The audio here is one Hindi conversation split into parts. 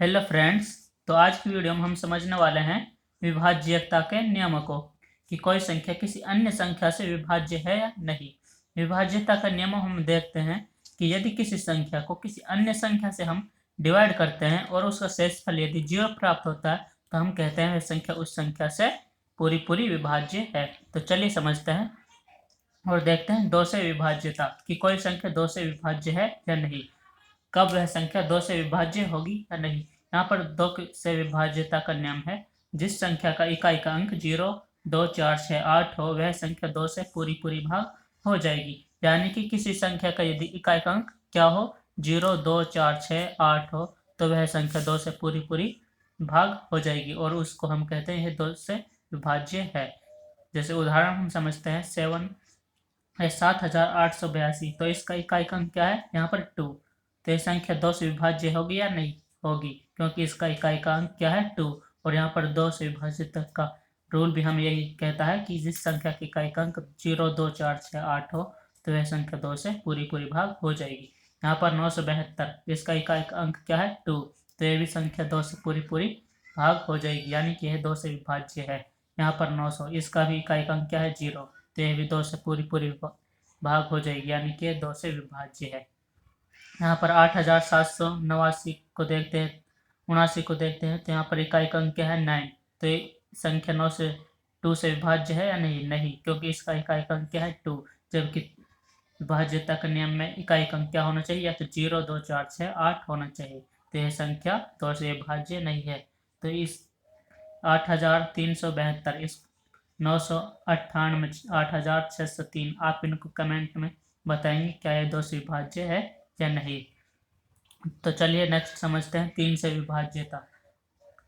Hello friends. तो आज की वीडियो में हम समझने वाले हैं विभाज्यता के नियमों को कि कोई संख्या किसी अन्य संख्या से विभाज्य है या नहीं। विभाज्यता का नियम हम देखते हैं कि यदि किसी संख्या को किसी अन्य संख्या से हम डिवाइड करते हैं और उसका शेषफल यदि 0 प्राप्त होता है तो हम कहते हैं वह संख्या उस संख्या से पूरी पूरी विभाज्य है। तो चलिए समझते हैं और देखते हैं दो से विभाज्यता कि कोई संख्या दो से विभाज्य है या नहीं, कब वह संख्या दो से विभाज्य होगी या नहीं। यहाँ पर दो से विभाज्यता का नियम है, जिस संख्या का इकाई का अंक 0, 2, 4, 6, 8 हो वह संख्या दो से पूरी पूरी भाग हो जाएगी। यानी कि किसी संख्या का यदि इकाई का अंक क्या हो 0, 2, 4, 6, 8 हो तो वह संख्या दो से पूरी पूरी भाग हो जाएगी और उसको हम कहते हैं यह दो से विभाज्य है। जैसे उदाहरण हम समझते हैं 7,882, तो इसका इकाई का अंक क्या है यहाँ पर 2। तो ये संख्या दो से विभाज्य होगी या नहीं होगी, क्योंकि इसका इकाई का अंक क्या है 2। और यहाँ पर दो से विभाजित का रूल भी हम यही कहता है कि जिस संख्या की इकाई का अंक 0, 2, 4, 6, 8 हो तो वह संख्या दो से पूरी पूरी भाग हो जाएगी। यहाँ पर 972, इसका इकाई का अंक क्या है 2, तो यह भी संख्या दो से पूरी पूरी भाग हो जाएगी, यानी कि यह दो से विभाज्य है। यहाँ पर 900, इसका भी इकाई का अंक क्या है 0, तो यह भी दो से पूरी पूरी भाग हो जाएगी, यानी कि यह दो से विभाज्य है। यहाँ पर 8,789 को देखते हैं, 79 को देखते हैं, तो यहाँ पर इकाई का अंक क्या है 9, तो ये संख्या 9 से 2 से विभाज्य है या नहीं, नहीं, क्योंकि इसका इकाई का अंक क्या है 2। जबकि विभाज्यता के नियम में इकाई का अंक क्या होना चाहिए, या तो 0, 2, 4, 6, 8 होना चाहिए, तो यह संख्या दो से विभाज्य नहीं है। तो इस 8,372, इस 998, 8,603, आप इनको कमेंट में बताएंगे क्या ये दो से विभाज्य है या नहीं। तो चलिए नेक्स्ट समझते हैं तीन से विभाज्यता।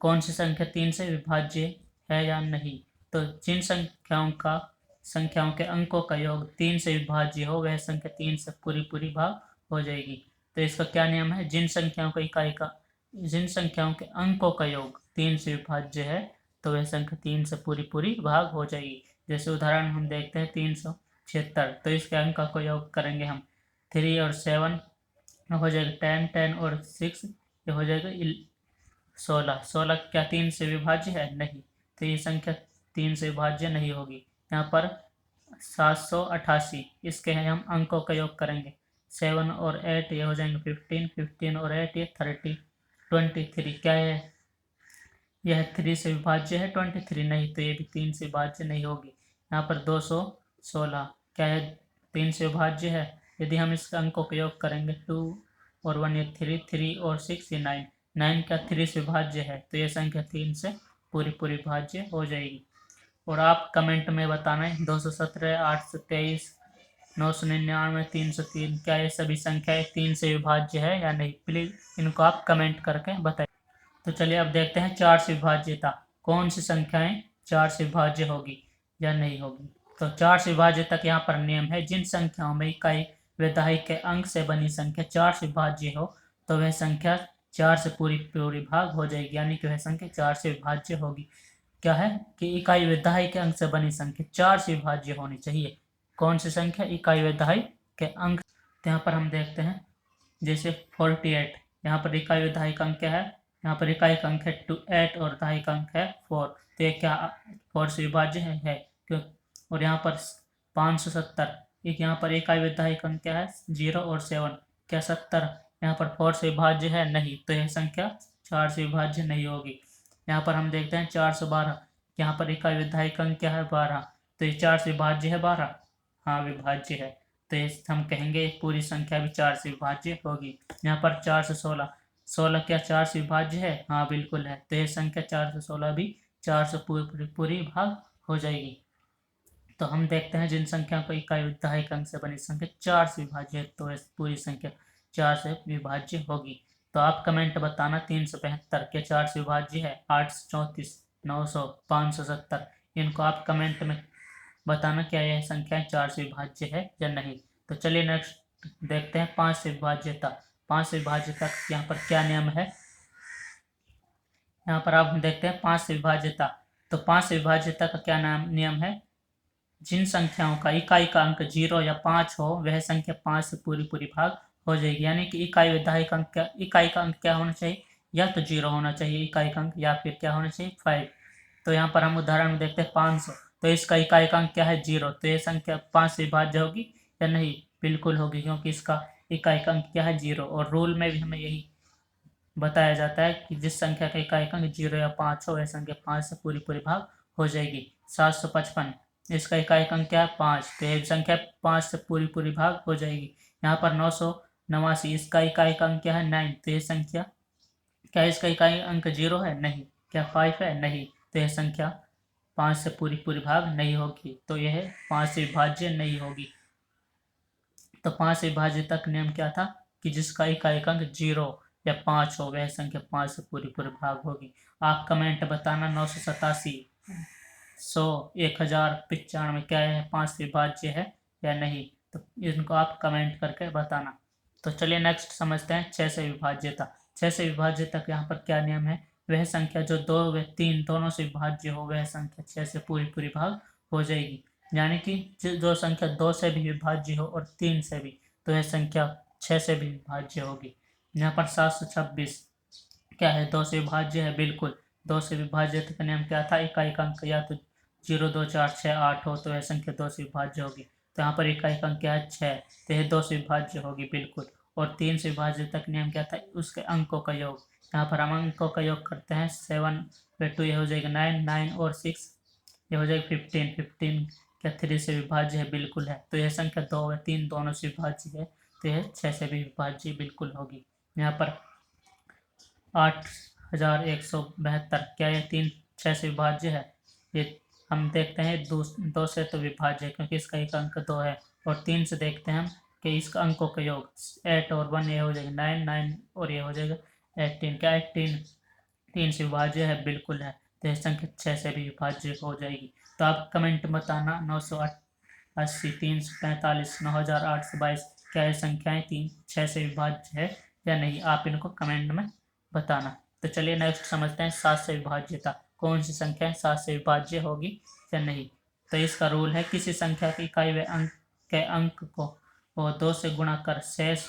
कौन सी संख्या तीन से विभाज्य है या नहीं। तो जिन संख्याओं के अंकों का योग तीन से विभाज्य हो वह संख्या तीन से पूरी पूरी भाग हो जाएगी। तो इसका क्या नियम है, जिन संख्याओं के अंकों का योग तीन से विभाज्य है तो वह संख्या तीन से पूरी पूरी भाग हो जाएगी। जैसे उदाहरण हम देखते हैं 376, तो इसके अंक का योग करेंगे हम 3 और 7 हो जाएगा 10, 10 और 6 ये हो जाएगा 16। 16 क्या तीन से विभाज्य है, नहीं, तो ये संख्या तीन से विभाज्य नहीं होगी। यहाँ पर 788, इसके हैं हम अंकों का योग करेंगे 7 और 8 ये हो जाएंगे 15, 15 और 8 ये 30, 23 क्या है, यह 3 से विभाज्य है 23, नहीं, तो ये भी तीन से विभाज्य नहीं होगी। यहाँ पर 216 क्या है, तीन से विभाज्य है। यदि हम इस अंकों का योग करेंगे 2 और 1 ये 3, 3 और 6 ये 9, 9 क्या 3 से विभाज्य है, तो ये संख्या तीन से पूरी पूरी विभाज्य हो जाएगी। और आप कमेंट में बताना है 217, 823, 999, 303 क्या ये सभी संख्याएं तीन से विभाज्य है या नहीं, प्लीज़ इनको आप कमेंट करके बताइए। तो चलिए अब देखते हैं चार से विभाज्यता, कौन सी संख्याएं चार से विभाज्य होगी या नहीं होगी। तो चार से विभाज्यता के यहाँ पर नियम है, जिन संख्याओं में इकाई वैधायक के अंक से बनी संख्या चार से विभाज्य हो तो वह संख्या चार से पूरी पूरी भाग हो जाएगी, यानी कि वह संख्या चार से विभाज्य होगी। क्या है कि इकाई वैधायक के अंक से बनी संख्या चार से विभाज्य होनी चाहिए। कौन सी संख्या, इकाई वैधायक के अंक। तो यहाँ पर हम देखते हैं जैसे 48, यहाँ पर इकाई वैधायक अंक क्या है, यहाँ पर इकाई का अंक है 8 और दहाई का अंक है 4, तो ये क्या 4 से विभाज्य है क्यों। और यहाँ पर 570, एक यहाँ पर इकाई वैधायक अंक क्या है 0 और 7, क्या 70 यहाँ पर 4 से विभाज्य है, नहीं, तो यह संख्या चार से विभाज्य नहीं होगी। यहाँ पर हम देखते हैं 412, यहाँ पर इकाई विधायक अंक क्या है 12, तो ये चार से विभाज्य है 12, हाँ विभाज्य है, तो ये हम कहेंगे पूरी संख्या भी चार से विभाज्य होगी। यहाँ पर 416, 16 क्या चार से विभाज्य है, हाँ बिल्कुल है, तो ये संख्या 416 भी चार से पूरी पूरी भाग हो जाएगी। तो हम देखते हैं जिन संख्या को इकाई विधायक अंक से बनी संख्या चार से विभाज्य है तो वह पूरी संख्या चार से विभाज्य होगी। तो आप कमेंट बताना 372 के चार से विभाज्य है, 834, 900, 570, इनको आप कमेंट में बताना क्या यह संख्या चार से विभाज्य है या नहीं। तो चलिए नेक्स्ट देखते हैं पांच से विभाज्यता। पांच से विभाज्यता यहाँ पर क्या नियम है, यहाँ पर आप देखते हैं पांच से विभाज्यता। तो पांच से विभाज्यता का क्या नियम है, जिन संख्याओं का इकाई का अंक 0 या 5 हो वह संख्या 5 से पूरी पूरी भाग हो जाएगी, यानी कि इकाई का अंक क्या होना चाहिए, या तो 0 होना चाहिए इकाई अंक, या फिर क्या होना चाहिए 5। तो यहाँ पर हम उदाहरण में देखते हैं 500, तो इसका इकाई अंक क्या है 0, तो ये संख्या 5 से विभाज्य होगी या नहीं? बिल्कुल होगी, क्योंकि इसका इकाई अंक क्या है 0। और रूल में भी हमें यही बताया जाता है कि जिस संख्या का इकाई अंक 0 या 5 हो, वह संख्या 5 से पूरी पूरी भाग हो जाएगी। 755, इसका इकाई अंक क्या है 5, तो यह संख्या 5 से पूरी पूरी भाग हो जाएगी। यहाँ पर 989, इसका इकाई अंक क्या है 9, तो यह संख्या क्या इसका इकाई अंक 0 है? नहीं। क्या 5 है? नहीं। तो यह संख्या 5 से पूरी पूरी भाग नहीं होगी, तो यह 5 से विभाज्य नहीं होगी। तो 5 से विभाज्य तक नियम क्या था कि जिसका इकाई अंक 0 या 5 हो, वह संख्या 5 से पूरी पूरी भाग होगी। आप कमेंट बताना 987, 100, 1095 क्या है 5 से विभाज्य है या नहीं? तो इनको आप कमेंट करके बताना। तो चलिए नेक्स्ट समझते हैं 6 से विभाज्यता। 6 से विभाज्यता का यहाँ पर क्या नियम है? वह संख्या जो 2 व 3 दोनों से विभाज्य हो, वह संख्या 6 से पूरी पूरी भाग हो जाएगी। यानी कि जो संख्या 2 से भी विभाज्य हो और 3 से भी, तो यह संख्या 6 से भी विभाज्य होगी। यहाँ पर 726 क्या है? 2 से विभाज्य है, बिल्कुल। 2 से विभाज्यता का नियम क्या था? इकाई अंक या तो 0, 2, 4, 6, 8 हो, तो यह संख्या 2 से विभाज्य होगी। तो यहाँ पर इकाई अंक क्या है 6, तो यह 2 से विभाज्य होगी, बिल्कुल। और 3 से विभाज्यता का नियम क्या था? उसके अंकों का योग। यहाँ पर हम अंकों का योग करते हैं, 7 पे 2 यह हो जाएगा 9, 9 और 6 ये हो जाएगा 15, 15 क्या 3 से विभाज्य है? बिल्कुल है। तो यह संख्या 2 व 3 दोनों से विभाज्य है, तो यह 6 से भी विभाज्य बिल्कुल होगी। यहाँ पर 8172 क्या ये 3 6 से विभाज्य है? ये हम देखते हैं 2 से तो विभाज्य है, क्योंकि इसका एक अंक 2 है। और 3 से देखते हैं हम कि इसका अंकों का योग 8 और 1 ये हो जाएगा 9, 9 और ये हो जाएगा 18 क्या 18 3 से विभाज्य है? बिल्कुल है। तो यह संख्या 6 से भी विभाज्य हो जाएगी। तो आप कमेंट बताना 980, 345, 9822 क्या ये संख्याएं 6 से विभाज्य है या नहीं? आप इनको कमेंट में बताना। तो चलिए नेक्स्ट समझते हैं 7 से विभाज्यता। कौन सी संख्या 7 से विभाज्य होगी या नहीं? तो इसका रूल है किसी संख्या की इकाई व अंक के अंक को वो 2 से गुणा कर शेष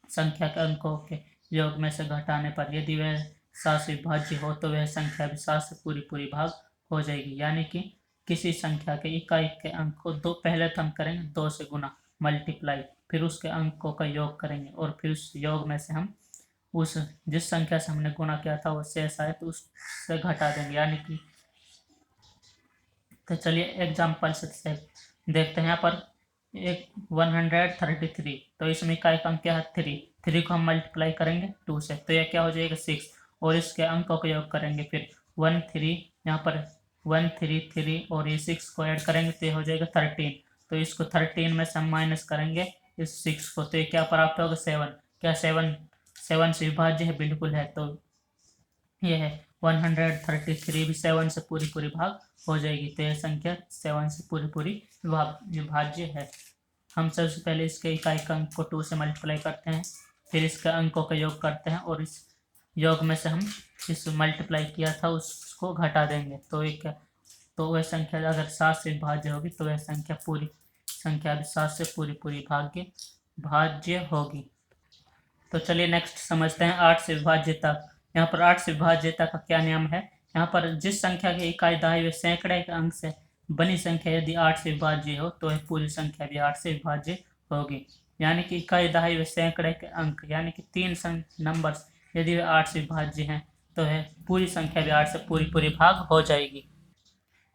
संख्या के अंकों के योग में से घटाने पर यदि वह 7 से विभाज्य हो, तो वह संख्या भी 7 से पूरी पूरी भाग हो जाएगी। यानी कि किसी संख्या के इकाई के अंक को दो पहले तो हम करेंगे 2 से गुना मल्टीप्लाई, फिर उसके अंकों का योग करेंगे और फिर उस योग में से हम उस जिस संख्या से हमने गुणा किया था वो शेष आए तो उससे घटा देंगे। यानी कि तो चलिए एग्जाम्पल से देखते हैं। यहाँ पर एक 133, तो इसमें इकाई का अंक क्या है 3, 3 को हम मल्टीप्लाई करेंगे 2 से, तो यह क्या हो जाएगा 6, और इसके अंकों का योग करेंगे फिर 1 3, यहाँ पर 1 3 3 और ये 6 को ऐड करेंगे तो ये हो जाएगा 13। तो इसको 13 में से हम माइनस करेंगे इस 6 को, तो ये क्या प्राप्त होगा 7। क्या 7 से विभाज्य है? बिल्कुल है। तो यह है 133 भी 7 से पूरी पूरी भाग हो जाएगी, तो यह संख्या 7 से पूरी पूरी विभाज्य है। हम सबसे पहले इसके इकाई का अंक को 2 से मल्टीप्लाई करते हैं, फिर इसके अंकों का योग करते हैं और इस योग में से हम इस मल्टीप्लाई किया था उसको घटा देंगे। तो एक तो वह संख्या अगर 7 से विभाज्य होगी तो वह संख्या पूरी संख्या भी 7 से पूरी पूरी भाज्य होगी। तो चलिए नेक्स्ट समझते हैं 8 से विभाज्यता। यहाँ पर 8 से विभाज्यता का क्या नियम है? यहाँ पर जिस संख्या की इकाई दहाई व सैकड़े के अंक से बनी संख्या यदि 8 से विभाज्य हो, तो वह पूरी संख्या भी 8 से विभाज्य होगी। यानी कि इकाई दहाई व सैकड़े के अंक यानी कि 3 नंबर्स यदि वे 8 से विभाज्य हैं, तो है पूरी संख्या भी 8 से पूरी पूरी भाग हो जाएगी।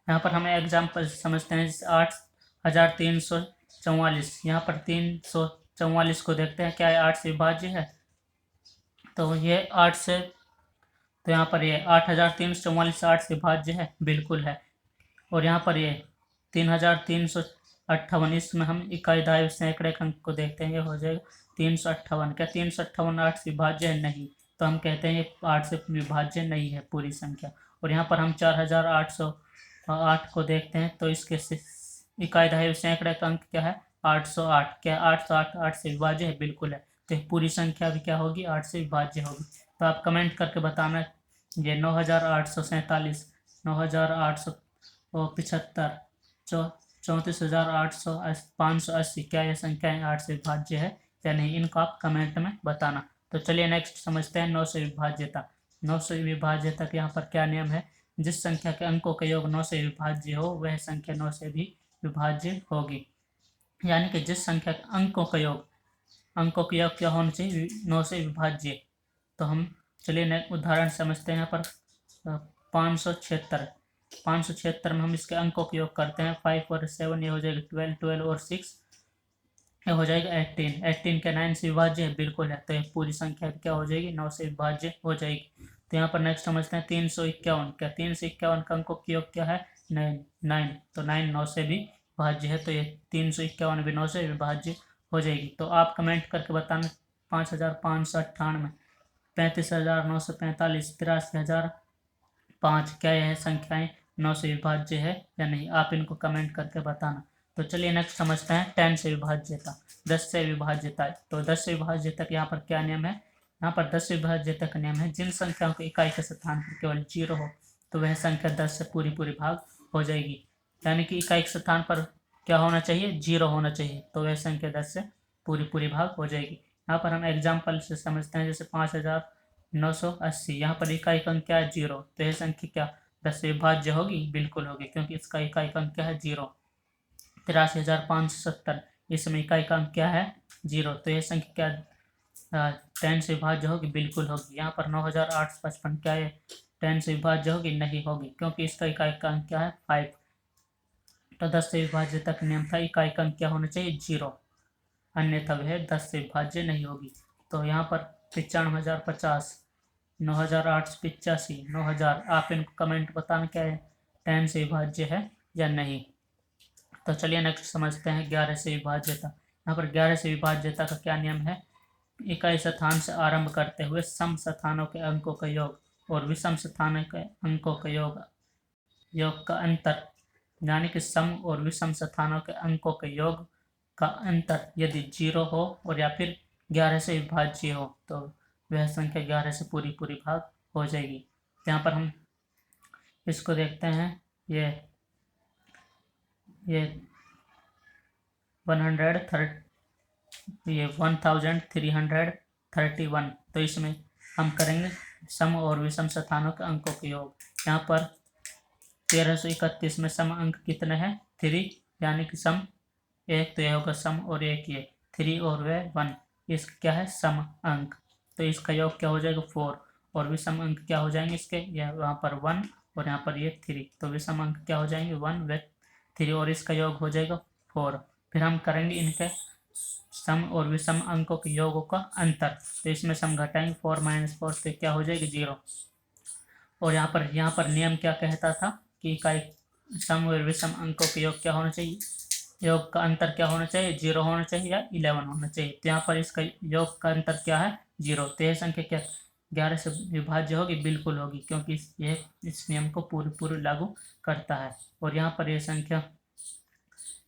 यहाँ पर हमें एग्जाम्पल समझते हैं, 8344, यहाँ पर 344 को देखते हैं क्या है 8 से विभाज्य है? तो ये 8 से, तो यहाँ पर ये 8344 8 से विभाज्य है, बिल्कुल है। और यहाँ पर ये 3358, इसमें हम इकाई दहाई सैकड़े अंक को देखते हैं, ये हो जाएगा 358। क्या 358 8 से विभाज्य है? नहीं। तो हम कहते हैं ये 8 से विभाज्य नहीं है पूरी संख्या। और यहाँ पर हम 4808 को देखते हैं, तो इसके इकाई दहाई सैकड़े का अंक क्या है 808। क्या 808 8 से विभाज्य है? बिल्कुल है। तो पूरी संख्या भी क्या होगी 8 से विभाज्य होगी। तो आप कमेंट करके बताना ये 9847, 9875, 34,800, 580 क्या ये संख्याएं 8 से विभाज्य है या नहीं? इनको आप कमेंट में बताना। तो चलिए नेक्स्ट समझते हैं 9 से विभाज्यता। 9 से विभाज्यता के यहाँ पर क्या नियम है, जिस संख्या के अंकों का योग 9 से विभाज्य हो वह संख्या 9 से भी विभाज्य होगी। यानी कि जिस संख्या के अंकों का योग क्या होना चाहिए, 9 से विभाज्य। तो हम चलिए उदाहरण समझते हैं। यहाँ पर 576 576 में हम इसके अंकों का योग करते हैं। 5 और 7 ये हो जाएगा 12, 12 और 6 ये हो जाएगा 18। 18 के 9 से विभाज्य है, बिल्कुल है। तो ये पूरी संख्या क्या हो जाएगी, 9 से विभाज्य हो जाएगी। तो यहाँ पर नेक्स्ट समझते हैं 351। क्या 351 का अंकों का योग क्या है, 9। तो 9 9 से भी विभाज्य है, तो ये 351 भी 9 से विभाज्य हो जाएगी। तो आप कमेंट करके बताना 5598, 35945, 83005 क्या यह संख्याएं 9 से विभाज्य है या नहीं, आप इनको कमेंट करके बताना। तो चलिए नेक्स्ट समझते हैं 10 से विभाज्यता, 10 से विभाज्यता। तो 10 से विभाज्यता का यहाँ पर क्या नियम है, यहाँ पर 10 से विभाज्यता का नियम है, जिन संख्याओं के इकाई के स्थान पर केवल 0 हो तो वह संख्या 10 से पूरी भाग हो जाएगी। यानी कि इकाई के स्थान पर क्या होना चाहिए, 0 होना चाहिए, तो वह संख्या 10 से पूरी भाग हो जाएगी। यहाँ पर हम एग्जाम्पल से समझते हैं, जैसे 5980, यहाँ पर इकाई का अंक क्या है, 0, तो यह संख्या क्या 10 से विभाज्य होगी, बिल्कुल होगी, क्योंकि इसका इकाई का अंक क्या है, 0। 83,570, इसमें इकाई का अंक क्या है, 0, तो यह संख्या क्या 10 से विभाज्य होगी, बिल्कुल होगी। यहाँ पर 9855 क्या है, 10 से विभाज्य होगी, नहीं होगी, क्योंकि इसका इकाई का अंक क्या है, 5। तो 10 से विभाज्य तक नियम था, इकाई का अंक क्या होना चाहिए, 0, अन्यथा वह 10 से विभाज्य नहीं होगी। तो यहाँ पर 95,050, 9,885, 9,000, आप इनको कमेंट बताना क्या है, 10 से विभाज्य है या नहीं। तो चलिए नेक्स्ट समझते हैं 11 से विभाज्यता। यहाँ पर 11 से विभाज्यता का क्या नियम है, इकाई स्थान से आरंभ करते हुए सम स्थानों के अंकों का योग और विषम स्थानों के अंकों का योग का अंतर, यानी कि सम और विषम स्थानों के अंकों के योग का अंतर यदि 0 हो और या फिर 11 से विभाज्य हो तो वह संख्या 11 से पूरी भाग हो जाएगी। यहाँ पर हम इसको देखते हैं, ये 1331, तो इसमें हम करेंगे सम और विषम स्थानों के अंकों के योग। यहाँ पर 1331 में सम अंक कितने हैं, 3, यानी कि सम एक, तो यह होगा सम और एक, ये 3 और वह 1, इसका क्या है सम अंक, तो इसका योग क्या हो जाएगा 4, और विषम अंक क्या हो जाएंगे इसके, यह वहाँ पर 1 और यहाँ पर ये 3, तो विषम अंक क्या हो जाएंगे 1 व 3, और इसका योग हो जाएगा 4। फिर हम करेंगे इनके सम और विषम अंकों के योगों का अंतर, तो इसमें सम घटाएंगे, 4 - 4 से क्या हो जाएगी 0। और यहाँ पर नियम क्या कहता था कि इकाई सम और विषम अंकों के योग क्या होना चाहिए, योग का अंतर क्या होना चाहिए, 0 होना चाहिए या 11 होना चाहिए। तो यहाँ पर इसका योग का अंतर क्या है, 0, तो यह संख्या क्या 11 से विभाज्य होगी, बिल्कुल होगी, क्योंकि यह इस नियम को पूरी लागू करता है। और यहाँ पर यह संख्या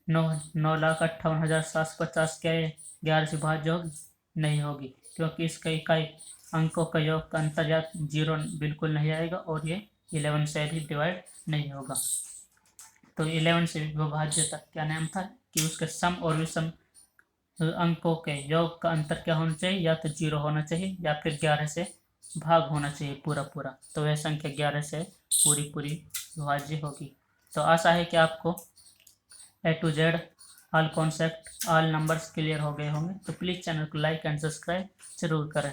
9,58,750 क्या है 11 से विभाज्य होगी, नहीं होगी, क्योंकि इसका इकाई अंकों का योग का अंतर या 0 बिल्कुल नहीं आएगा और ये 11 से भी डिवाइड नहीं होगा। तो 11 से विभाज्य तक क्या नाम था कि उसके सम और विषम अंकों के योग का अंतर क्या होना चाहिए, या तो 0 होना चाहिए या फिर 11 से भाग होना चाहिए पूरा। तो वह संख्या 11 से पूरी विभाज्य होगी। तो आशा है कि आपको A to Z all concept all numbers clear हो गए होंगे। तो प्लीज़ चैनल को लाइक एंड सब्सक्राइब जरूर करें।